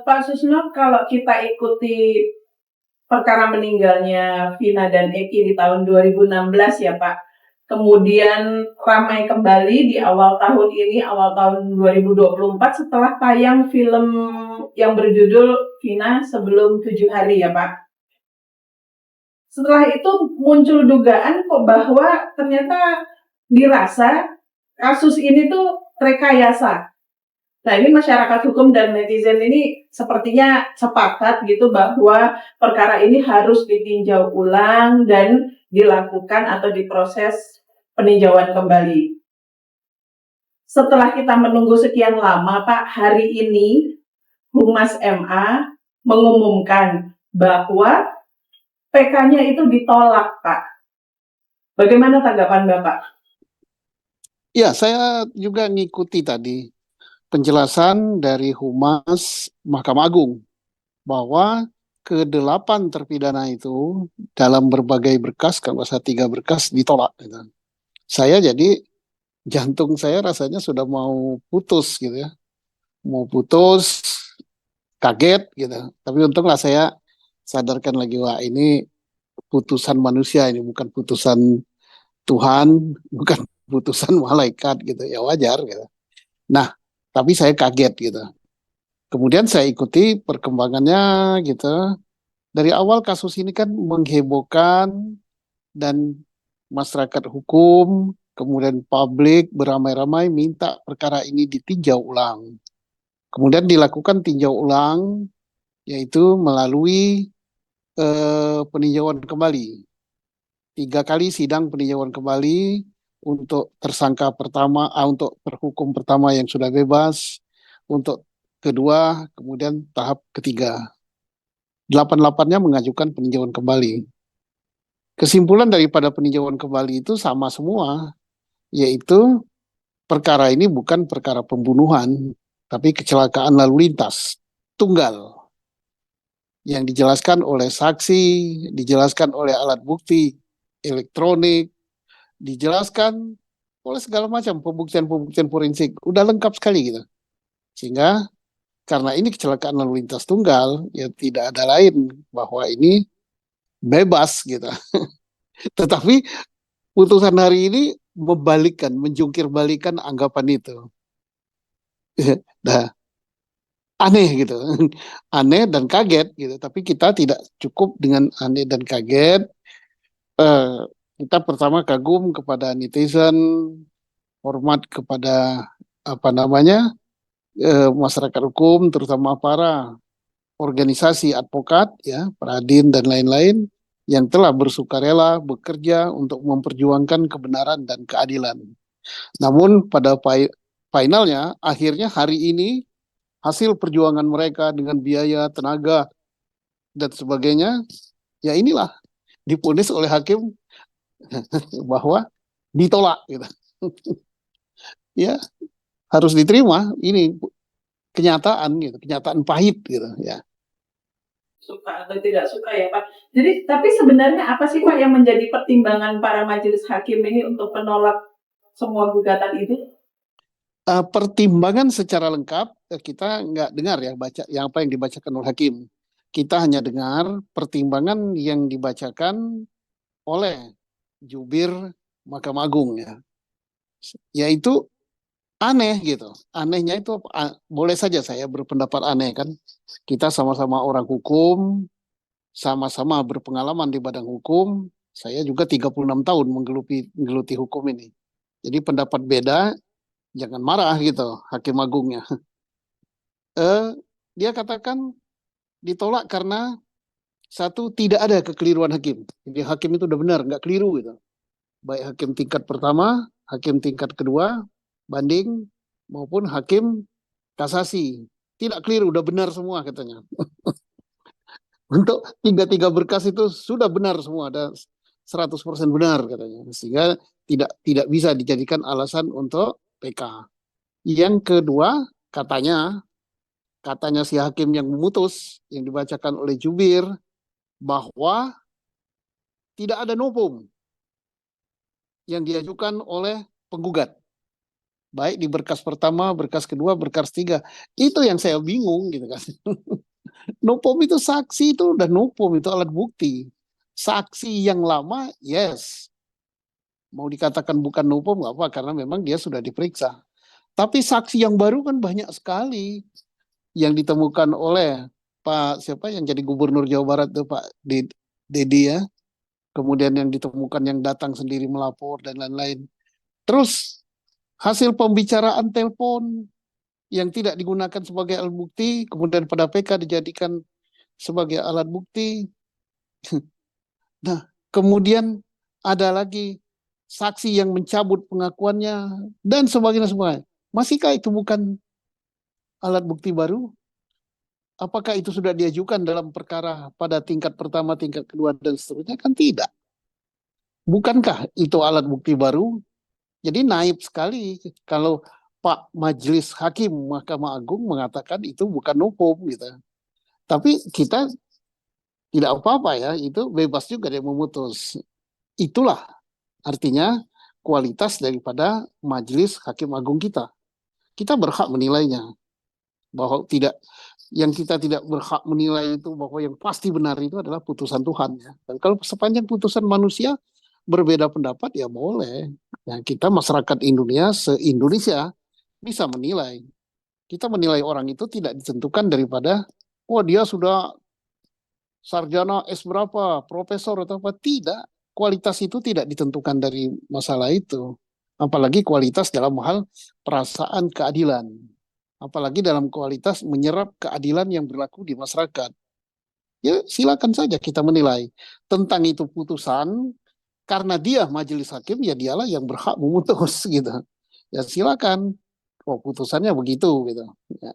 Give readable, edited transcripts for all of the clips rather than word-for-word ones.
Pak Susno, kalau kita ikuti perkara meninggalnya Vina dan Eki di tahun 2016 ya Pak, kemudian ramai kembali di awal tahun ini, awal tahun 2024 setelah tayang film yang berjudul Vina Sebelum 7 Hari ya Pak. Setelah itu muncul dugaan kok bahwa ternyata dirasa kasus ini tuh rekayasa. Nah, ini masyarakat hukum dan netizen ini sepertinya sepakat gitu bahwa perkara ini harus ditinjau ulang dan dilakukan atau diproses peninjauan kembali. Setelah kita menunggu sekian lama, Pak, hari ini Humas MA mengumumkan bahwa PK-nya itu ditolak, Pak. Bagaimana tanggapan Bapak? Ya, saya juga ngikuti tadi penjelasan dari Humas Mahkamah Agung bahwa ke-8 terpidana itu dalam berbagai berkas, kalau saya 3 berkas ditolak. Gitu. Saya jadi jantung saya rasanya sudah mau putus gitu ya, mau putus, kaget gitu. Tapi untunglah saya sadarkan lagi wah ini putusan manusia ini bukan putusan Tuhan, bukan putusan malaikat gitu ya wajar gitu. Nah, tapi saya kaget gitu. Kemudian saya ikuti perkembangannya gitu. Dari awal kasus ini kan menghebohkan dan masyarakat hukum, kemudian publik beramai-ramai minta perkara ini ditinjau ulang. Kemudian dilakukan tinjau ulang, yaitu melalui peninjauan kembali. 3 kali sidang peninjauan kembali untuk tersangka pertama, untuk terhukum pertama yang sudah bebas, untuk kedua, kemudian tahap ketiga. 8-8-nya mengajukan peninjauan kembali. Kesimpulan daripada peninjauan kembali itu sama semua, yaitu perkara ini bukan perkara pembunuhan, tapi kecelakaan lalu lintas tunggal yang dijelaskan oleh saksi, dijelaskan oleh alat bukti elektronik, dijelaskan oleh segala macam pembuktian-pembuktian forensik, udah lengkap sekali gitu. Sehingga karena ini kecelakaan lalu lintas tunggal, ya tidak ada lain bahwa ini bebas gitu. Tetapi putusan hari ini membalikkan, menjungkir balikan anggapan itu. Nah, aneh gitu. Aneh dan kaget gitu. Tapi kita tidak cukup dengan aneh dan kaget. Eh, kita pertama kagum kepada netizen, hormat kepada apa namanya masyarakat hukum, terutama para organisasi advokat, ya, Pradin dan lain-lain yang telah bersukarela bekerja untuk memperjuangkan kebenaran dan keadilan. Namun pada finalnya, akhirnya hari ini hasil perjuangan mereka dengan biaya, tenaga, dan sebagainya, ya inilah dipunis oleh hakim bahwa ditolak gitu. Ya, harus diterima ini kenyataan gitu, kenyataan pahit gitu ya. Suka atau tidak suka ya Pak. Jadi tapi sebenarnya apa sih Pak yang menjadi pertimbangan para majelis hakim ini untuk menolak semua gugatan itu? Pertimbangan secara lengkap kita nggak dengar ya baca yang apa yang dibacakan oleh hakim. Kita hanya dengar pertimbangan yang dibacakan oleh jubir Mahkamah Agung ya. Yaitu aneh gitu. Anehnya itu boleh saja saya berpendapat aneh kan. Kita sama-sama orang hukum, sama-sama berpengalaman di bidang hukum. Saya juga 36 tahun menggeluti hukum ini. Jadi pendapat beda, jangan marah gitu Hakim Agungnya. Dia katakan ditolak karena satu tidak ada kekeliruan hakim. Jadi hakim itu udah benar, nggak keliru gitu. Baik hakim tingkat pertama, hakim tingkat kedua, banding maupun hakim kasasi. Tidak keliru, udah benar semua katanya. Untuk tiga berkas itu sudah benar semua, ada 100% benar katanya. Sehingga tidak bisa dijadikan alasan untuk PK. Yang kedua, katanya si hakim yang memutus, yang dibacakan oleh jubir, bahwa tidak ada novum yang diajukan oleh penggugat. baik di berkas pertama, berkas kedua, berkas tiga. Itu yang saya bingung gitu kan. Nopom itu saksi itu udah nopom itu alat bukti. Saksi yang lama, yes. Mau dikatakan bukan nopom nggak apa karena memang dia sudah diperiksa. Tapi saksi yang baru kan banyak sekali yang ditemukan oleh Pak siapa yang jadi gubernur Jawa Barat tuh Pak Dedi ya. Kemudian yang ditemukan yang datang sendiri melapor dan lain-lain. Terus hasil pembicaraan telepon yang tidak digunakan sebagai alat bukti, kemudian pada PK dijadikan sebagai alat bukti. Nah, kemudian ada lagi saksi yang mencabut pengakuannya dan sebagainya. Masihkah itu bukan alat bukti baru? Apakah itu sudah diajukan dalam perkara pada tingkat pertama, tingkat kedua, dan seterusnya? Kan tidak. Bukankah itu alat bukti baru? Jadi naif sekali kalau Pak Majelis Hakim Mahkamah Agung mengatakan itu bukan hukum gitu. Tapi kita tidak apa-apa ya, itu bebas juga dia memutus. Itulah artinya kualitas daripada Majelis Hakim Agung kita. Kita berhak menilainya bahwa tidak yang kita tidak berhak menilai itu bahwa yang pasti benar itu adalah putusan Tuhan ya. Dan kalau sepanjang putusan manusia berbeda pendapat ya boleh. Ya, kita masyarakat Indonesia se-Indonesia bisa menilai. Kita menilai orang itu tidak ditentukan daripada oh dia sudah sarjana S berapa, profesor atau apa. Tidak. Kualitas itu tidak ditentukan dari masalah itu. Apalagi kualitas dalam hal perasaan keadilan. Apalagi dalam kualitas menyerap keadilan yang berlaku di masyarakat. Ya silakan saja kita menilai tentang itu putusan karena dia majelis hakim ya dialah yang berhak memutus gitu. Ya silakan. Oh putusannya begitu gitu. Ya.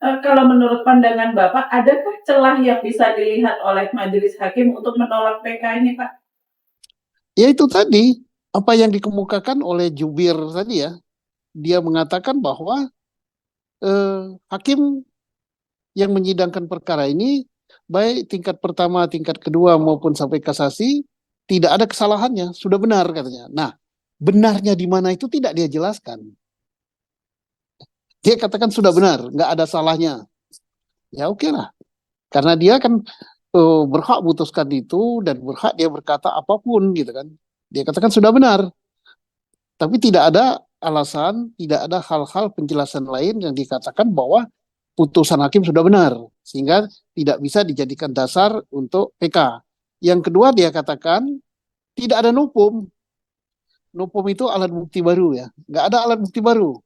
Kalau menurut pandangan Bapak, adakah celah yang bisa dilihat oleh majelis hakim untuk menolak PK ini, Pak? Ya itu tadi apa yang dikemukakan oleh jubir tadi ya. Dia mengatakan bahwa hakim yang menyidangkan perkara ini baik tingkat pertama, tingkat kedua maupun sampai kasasi tidak ada kesalahannya, sudah benar katanya. Nah, benarnya di mana itu tidak dia jelaskan. Dia katakan sudah benar, nggak ada salahnya. Ya oke lah, karena dia kan berhak putuskan itu dan berhak dia berkata apapun gitu kan. Dia katakan sudah benar, tapi tidak ada alasan, tidak ada hal-hal penjelasan lain yang dikatakan bahwa putusan hakim sudah benar, sehingga tidak bisa dijadikan dasar untuk PK. Yang kedua dia katakan tidak ada nupum. Nupum itu alat bukti baru ya, nggak ada alat bukti baru.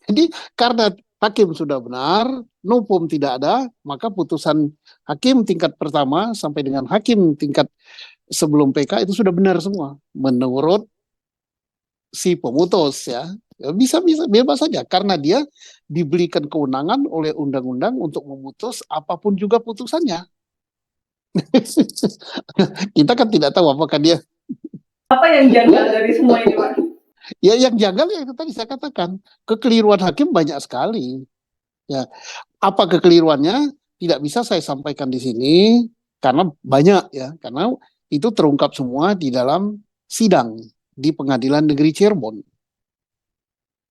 Jadi karena hakim sudah benar, nupum tidak ada, maka putusan hakim tingkat pertama sampai dengan hakim tingkat sebelum PK itu sudah benar semua menurut si pemutus ya. Ya, bisa bebas saja karena dia diberikan kewenangan oleh undang-undang untuk memutus apapun juga putusannya. Kita kan tidak tahu apakah dia Apa yang janggal dari semua ini, Pak? ya yang janggal ya itu tadi saya katakan kekeliruan hakim banyak sekali. Ya, apa kekeliruannya tidak bisa saya sampaikan di sini karena banyak ya, karena itu terungkap semua di dalam sidang di Pengadilan Negeri Cirebon.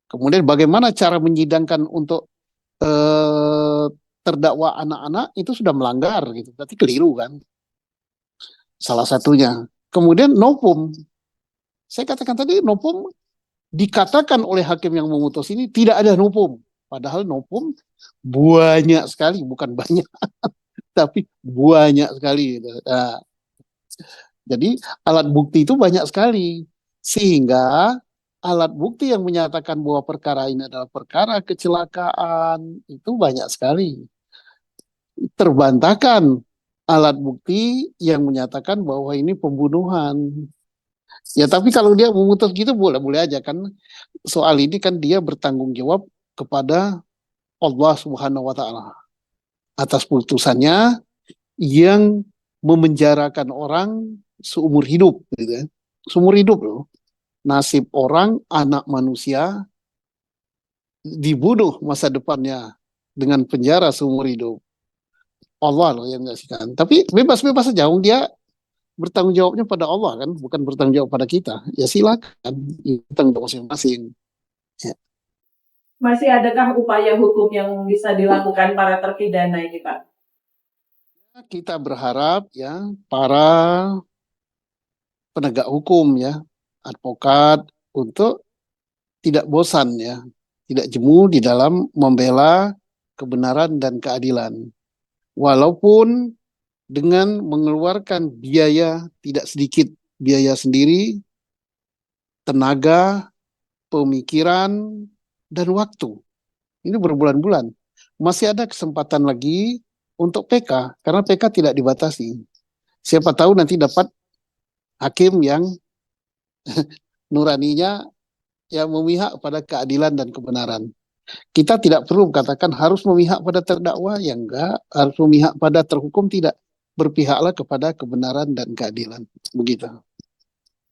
Kemudian bagaimana cara menyidangkan untuk terdakwa anak-anak itu sudah melanggar gitu, berarti keliru kan? Salah satunya. Kemudian nopum, saya katakan tadi nopum dikatakan oleh hakim yang memutus ini tidak ada nopum, padahal nopum banyak sekali, bukan banyak, tapi banyak sekali. Gitu. Nah, jadi alat bukti itu banyak sekali, sehingga alat bukti yang menyatakan bahwa perkara ini adalah perkara kecelakaan itu banyak sekali. Terbantahkan alat bukti yang menyatakan bahwa ini pembunuhan. Ya tapi kalau dia memutus gitu boleh-boleh aja kan. Soal ini kan dia bertanggung jawab kepada Allah Subhanahu wa taala atas putusannya yang memenjarakan orang seumur hidup gitu ya. Seumur hidup loh. Nasib orang anak manusia dibunuh masa depannya dengan penjara seumur hidup. Allah loh yang ngasihkan. Tapi bebas-bebas saja, dia bertanggung jawabnya pada Allah kan, bukan bertanggung jawab pada kita. Ya silakan, itu tanggung jawab masing-masing. Ya. Masih adakah upaya hukum yang bisa dilakukan para terpidana ini, Pak? Kita berharap ya para penegak hukum ya, advokat untuk tidak bosan ya, tidak jemu di dalam membela kebenaran dan keadilan. Walaupun dengan mengeluarkan biaya tidak sedikit, biaya sendiri, tenaga, pemikiran, dan waktu. Ini berbulan-bulan. Masih ada kesempatan lagi untuk PK, karena PK tidak dibatasi. Siapa tahu nanti dapat hakim yang nuraninya yang memihak pada keadilan dan kebenaran. Kita tidak perlu katakan harus memihak pada terdakwa, yang enggak, harus memihak pada terhukum, tidak. Berpihaklah kepada kebenaran dan keadilan. Begitu.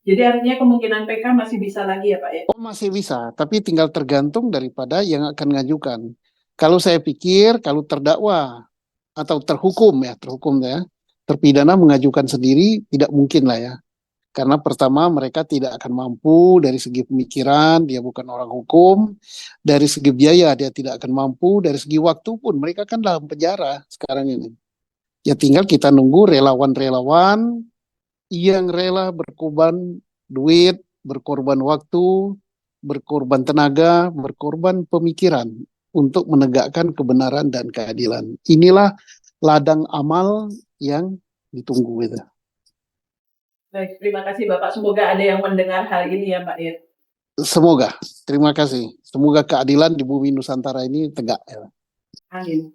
Jadi artinya kemungkinan PK masih bisa lagi ya, Pak ya? Oh, masih bisa, tapi tinggal tergantung daripada yang akan mengajukan. Kalau saya pikir, kalau terdakwa atau terhukum ya, terpidana mengajukan sendiri tidak mungkin lah ya. Karena pertama mereka tidak akan mampu dari segi pemikiran, dia bukan orang hukum, dari segi biaya dia tidak akan mampu, dari segi waktu pun mereka kan dalam penjara sekarang ini. Ya tinggal kita nunggu relawan-relawan yang rela berkorban duit, berkorban waktu, berkorban tenaga, berkorban pemikiran untuk menegakkan kebenaran dan keadilan. Inilah ladang amal yang ditunggu itu. Baik, terima kasih Bapak. Semoga ada yang mendengar hal ini ya Pak ya. Semoga, terima kasih. Semoga keadilan di bumi Nusantara ini tegak. Amin.